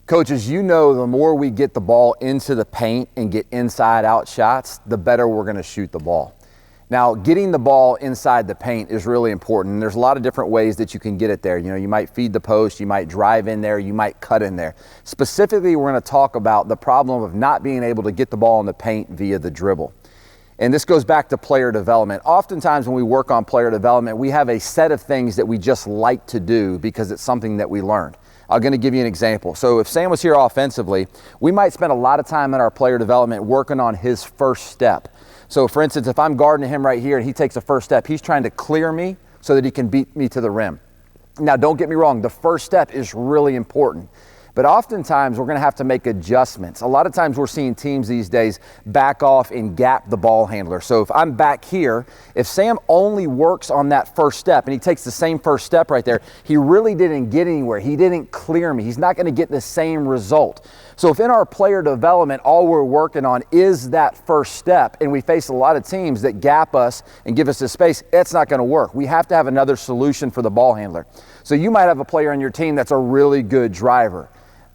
Coaches, you know, the more we get the ball into the paint and get inside out shots, the better we're going to shoot the ball. Now, getting the ball inside the paint is really important. And there's a lot of different ways that you can get it there. You know, you might feed the post, you might drive in there, you might cut in there. Specifically, we're going to talk about the problem of not being able to get the ball in the paint via the dribble. And this goes back to player development. Oftentimes when we work on player development, we have a set of things that we just like to do because it's something that we learned. I'm going to give you an example. So if Sam was here offensively, we might spend a lot of time in our player development working on his first step. So for instance, if I'm guarding him right here and he takes a first step, he's trying to clear me so that he can beat me to the rim. Now, don't get me wrong, the first step is really important. But oftentimes we're going to have to make adjustments. A lot of times we're seeing teams these days back off and gap the ball handler. So if I'm back here, if Sam only works on that first step and he takes the same first step right there, he really didn't get anywhere. He didn't clear me. He's not going to get the same result. So if in our player development all we're working on is that first step, and we face a lot of teams that gap us and give us this space, it's not going to work. We have to have another solution for the ball handler. So you might have a player on your team that's a really good driver,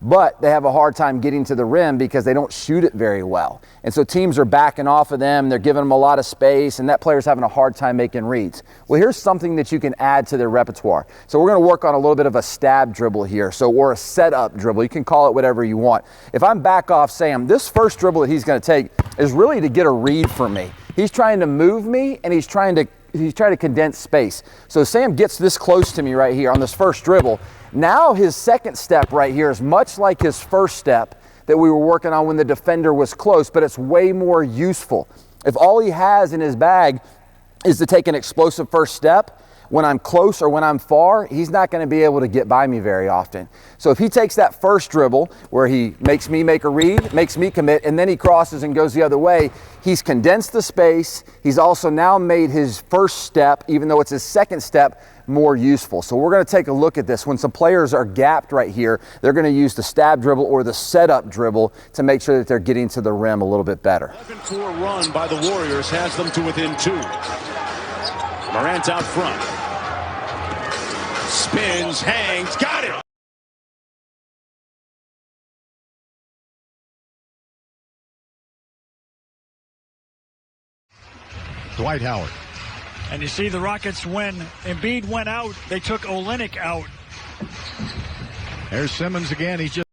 but they have a hard time getting to the rim because they don't shoot it very well. And so teams are backing off of them, they're giving them a lot of space, and that player's having a hard time making reads. Well, here's something that you can add to their repertoire. So we're going to work on a little bit of a stab dribble here, or a setup dribble. You can call it whatever you want. If I'm back off Sam, this first dribble that he's going to take is really to get a read from me. He's trying to move me, and he's trying to condense space. So Sam gets this close to me right here on this first dribble. Now his second step right here is much like his first step that we were working on when the defender was close, but it's way more useful. If all he has in his bag is to take an explosive first step, when I'm close or when I'm far, he's not going to be able to get by me very often. So if he takes that first dribble where he makes me make a read, makes me commit, and then he crosses and goes the other way, he's condensed the space. He's also now made his first step, even though it's his second step, more useful. So we're going to take a look at this. When some players are gapped right here, they're going to use the stab dribble or the setup dribble to make sure that they're getting to the rim a little bit better. 11-4 run by the Warriors has them to within 2. Morant out front. Spins, hangs, got it! Dwight Howard. And you see the Rockets, when Embiid went out, they took Olynyk out. There's Simmons again. He's just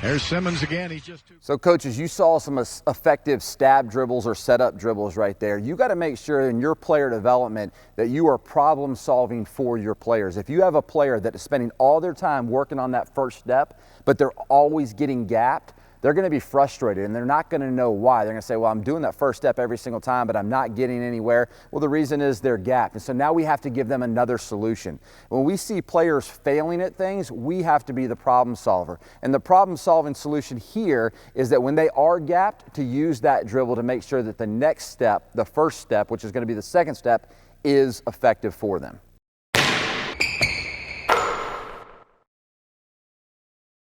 There's Simmons again. He's just too. So coaches, you saw some effective stab dribbles or setup dribbles right there. You got to make sure in your player development that you are problem solving for your players. If you have a player that is spending all their time working on that first step, but they're always getting gapped, they're going to be frustrated and they're not going to know why. They're going to say, well, I'm doing that first step every single time, but I'm not getting anywhere. Well, the reason is they're gapped. And so now we have to give them another solution. When we see players failing at things, we have to be the problem solver. And the problem solving solution here is that when they are gapped, to use that dribble to make sure that the next step, the first step, which is going to be the second step, is effective for them.